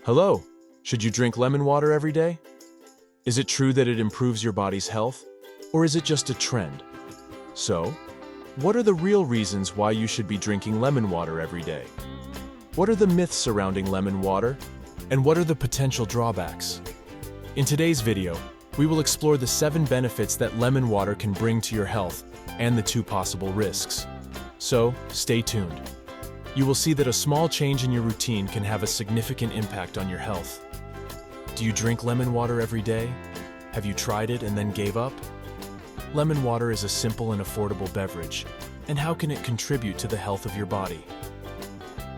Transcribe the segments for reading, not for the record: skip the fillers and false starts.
Hello, should you drink lemon water every day? Is it true that it improves your body's health? Or is it just a trend? So, what are the real reasons why you should be drinking lemon water every day? What are the myths surrounding lemon water? And what are the potential drawbacks? In today's video, we will explore the 7 benefits that lemon water can bring to your health and the 2 possible risks. So, stay tuned. You will see that a small change in your routine can have a significant impact on your health. Do you drink lemon water every day? Have you tried it and then gave up? Lemon water is a simple and affordable beverage, and how can it contribute to the health of your body?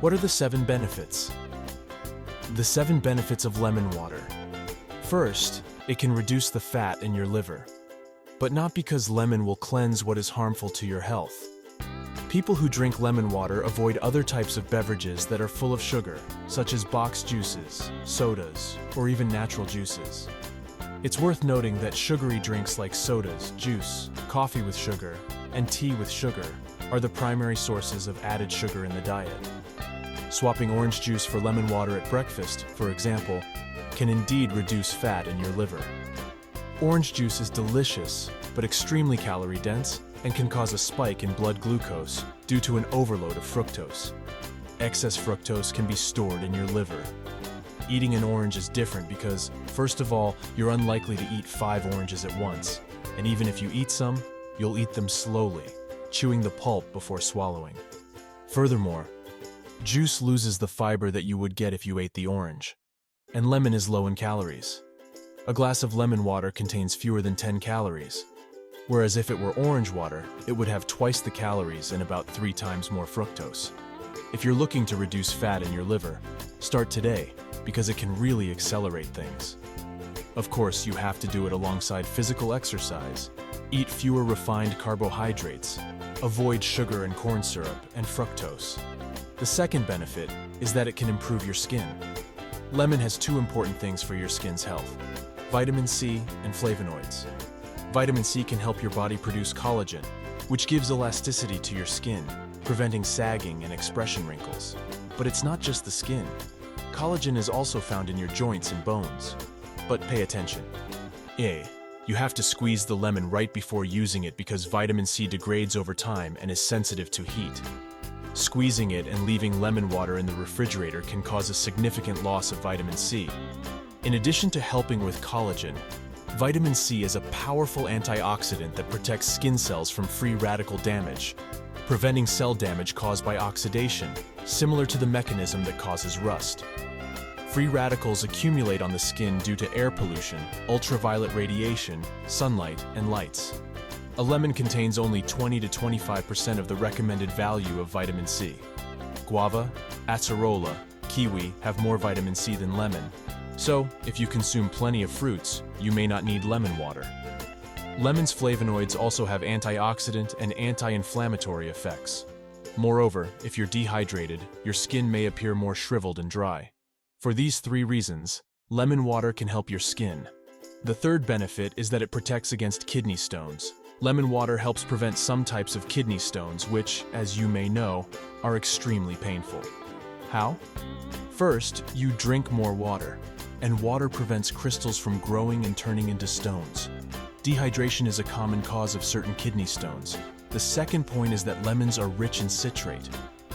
What are the 7 benefits? The 7 benefits of lemon water. First, it can reduce the fat in your liver, but not because lemon will cleanse what is harmful to your health. People who drink lemon water avoid other types of beverages that are full of sugar, such as boxed juices, sodas, or even natural juices. It's worth noting that sugary drinks like sodas, juice, coffee with sugar, and tea with sugar are the primary sources of added sugar in the diet. Swapping orange juice for lemon water at breakfast, for example, can indeed reduce fat in your liver. Orange juice is delicious, but extremely calorie-dense and can cause a spike in blood glucose due to an overload of fructose. Excess fructose can be stored in your liver. Eating an orange is different because, first of all, you're unlikely to eat 5 oranges at once, and even if you eat some, you'll eat them slowly, chewing the pulp before swallowing. Furthermore, juice loses the fiber that you would get if you ate the orange, and lemon is low in calories. A glass of lemon water contains fewer than 10 calories, whereas if it were orange water, it would have twice the calories and about 3 times more fructose. If you're looking to reduce fat in your liver, start today, because it can really accelerate things. Of course, you have to do it alongside physical exercise. Eat fewer refined carbohydrates. Avoid sugar and corn syrup and fructose. The second benefit is that it can improve your skin. Lemon has 2 important things for your skin's health: vitamin C and flavonoids. Vitamin C can help your body produce collagen, which gives elasticity to your skin, preventing sagging and expression wrinkles. But it's not just the skin. Collagen is also found in your joints and bones. But pay attention. You have to squeeze the lemon right before using it because vitamin C degrades over time and is sensitive to heat. Squeezing it and leaving lemon water in the refrigerator can cause a significant loss of vitamin C. In addition to helping with collagen, vitamin C is a powerful antioxidant that protects skin cells from free radical damage, preventing cell damage caused by oxidation, similar to the mechanism that causes rust. Free radicals accumulate on the skin due to air pollution, ultraviolet radiation, sunlight, and lights. A lemon contains only 20 to 25% of the recommended value of vitamin C. Guava, acerola, kiwi have more vitamin C than lemon, so if you consume plenty of fruits, you may not need lemon water. Lemon's flavonoids also have antioxidant and anti-inflammatory effects. Moreover, if you're dehydrated, your skin may appear more shriveled and dry. For these 3 reasons, lemon water can help your skin. The third benefit is that it protects against kidney stones. Lemon water helps prevent some types of kidney stones which, as you may know, are extremely painful. How? First, you drink more water, and water prevents crystals from growing and turning into stones. Dehydration is a common cause of certain kidney stones. The second point is that lemons are rich in citrate.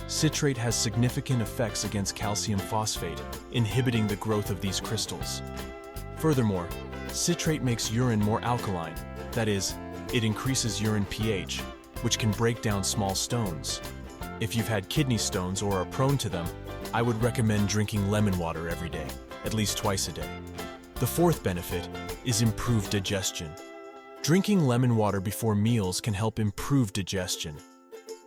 Citrate has significant effects against calcium phosphate, inhibiting the growth of these crystals. Furthermore, citrate makes urine more alkaline. That is, it increases urine pH, which can break down small stones. If you've had kidney stones or are prone to them, I would recommend drinking lemon water every day, at least twice a day. The fourth benefit is improved digestion. Drinking lemon water before meals can help improve digestion.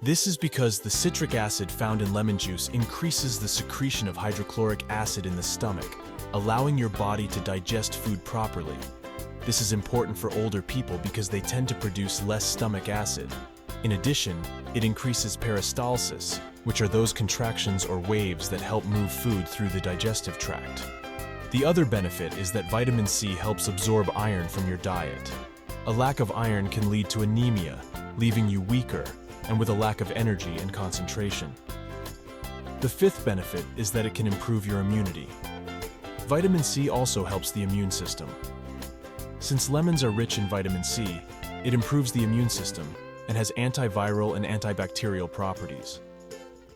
This is because the citric acid found in lemon juice increases the secretion of hydrochloric acid in the stomach, allowing your body to digest food properly. This is important for older people because they tend to produce less stomach acid. In addition, it increases peristalsis, which are those contractions or waves that help move food through the digestive tract. The other benefit is that vitamin C helps absorb iron from your diet. A lack of iron can lead to anemia, leaving you weaker and with a lack of energy and concentration. The fifth benefit is that it can improve your immunity. Vitamin C also helps the immune system. Since lemons are rich in vitamin C, it improves the immune system and has antiviral and antibacterial properties.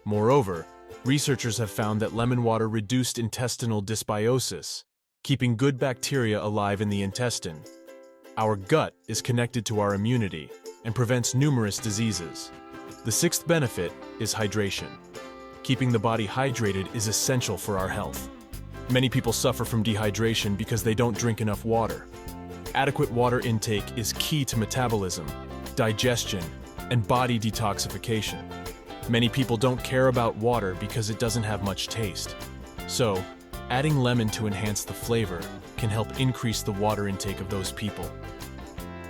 Moreover, researchers have found that lemon water reduced intestinal dysbiosis, keeping good bacteria alive in the intestine. Our gut is connected to our immunity and prevents numerous diseases. The sixth benefit is hydration. Keeping the body hydrated is essential for our health. Many people suffer from dehydration because they don't drink enough water. Adequate water intake is key to metabolism, digestion, and body detoxification. Many people don't care about water because it doesn't have much taste. So, adding lemon to enhance the flavor can help increase the water intake of those people.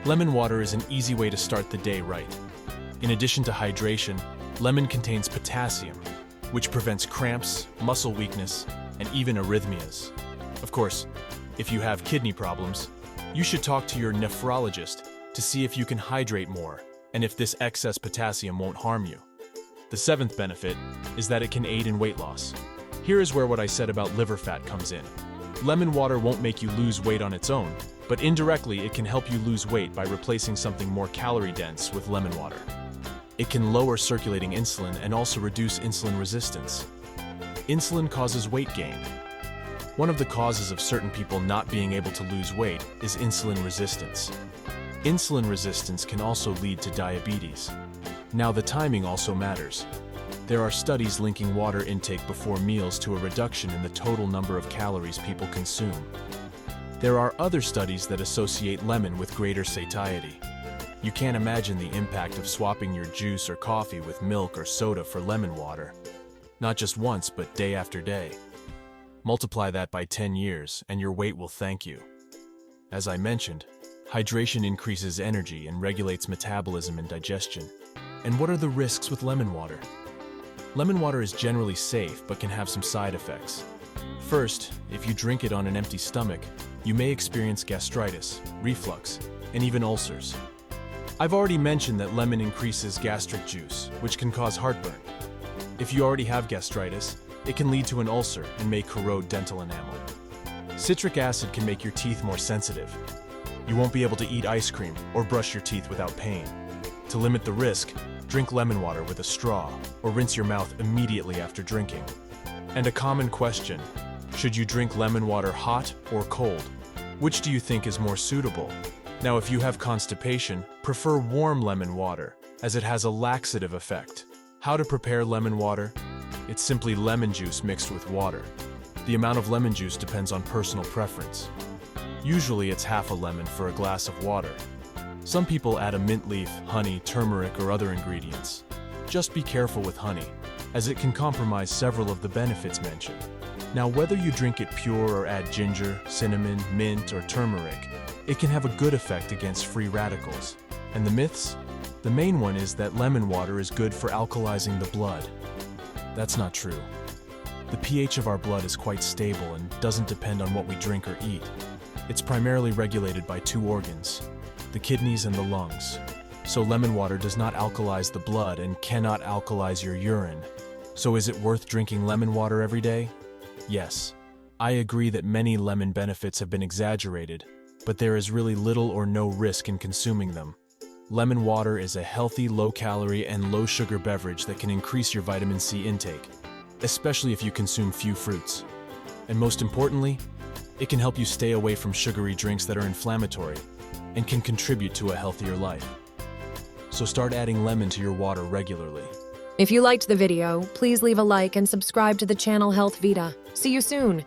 Lemon water is an easy way to start the day right. In addition to hydration, lemon contains potassium, which prevents cramps, muscle weakness, and even arrhythmias. Of course, if you have kidney problems, you should talk to your nephrologist to see if you can hydrate more and if this excess potassium won't harm you. The seventh benefit is that it can aid in weight loss. Here is where what I said about liver fat comes in. Lemon water won't make you lose weight on its own, but indirectly it can help you lose weight by replacing something more calorie-dense with lemon water. It can lower circulating insulin and also reduce insulin resistance. Insulin causes weight gain. One of the causes of certain people not being able to lose weight is insulin resistance. Insulin resistance can also lead to diabetes. Now, the timing also matters. There are studies linking water intake before meals to a reduction in the total number of calories people consume. There are other studies that associate lemon with greater satiety. You can't imagine the impact of swapping your juice or coffee with milk or soda for lemon water. Not just once, but day after day. Multiply that by 10 years, and your weight will thank you. As I mentioned, hydration increases energy and regulates metabolism and digestion. And what are the risks with lemon water? Lemon water is generally safe, but can have some side effects. First, if you drink it on an empty stomach, you may experience gastritis, reflux, and even ulcers. I've already mentioned that lemon increases gastric juice, which can cause heartburn. If you already have gastritis, it can lead to an ulcer and may corrode dental enamel. Citric acid can make your teeth more sensitive. You won't be able to eat ice cream or brush your teeth without pain. To limit the risk, drink lemon water with a straw or rinse your mouth immediately after drinking. And a common question, should you drink lemon water hot or cold? Which do you think is more suitable? Now, if you have constipation, prefer warm lemon water, as it has a laxative effect. How to prepare lemon water? It's simply lemon juice mixed with water. The amount of lemon juice depends on personal preference. Usually it's half a lemon for a glass of water. Some people add a mint leaf, honey, turmeric, or other ingredients. Just be careful with honey, as it can compromise several of the benefits mentioned. Now, whether you drink it pure or add ginger, cinnamon, mint, or turmeric, it can have a good effect against free radicals. And the myths? The main one is that lemon water is good for alkalizing the blood. That's not true. The pH of our blood is quite stable and doesn't depend on what we drink or eat. It's primarily regulated by two organs, the kidneys and the lungs. So lemon water does not alkalize the blood and cannot alkalize your urine. So is it worth drinking lemon water every day? Yes. I agree that many lemon benefits have been exaggerated, but there is really little or no risk in consuming them. Lemon water is a healthy, low-calorie and low-sugar beverage that can increase your vitamin C intake, especially if you consume few fruits. And most importantly, it can help you stay away from sugary drinks that are inflammatory and can contribute to a healthier life. So start adding lemon to your water regularly. If you liked the video, please leave a like and subscribe to the channel Health Vita. See you soon!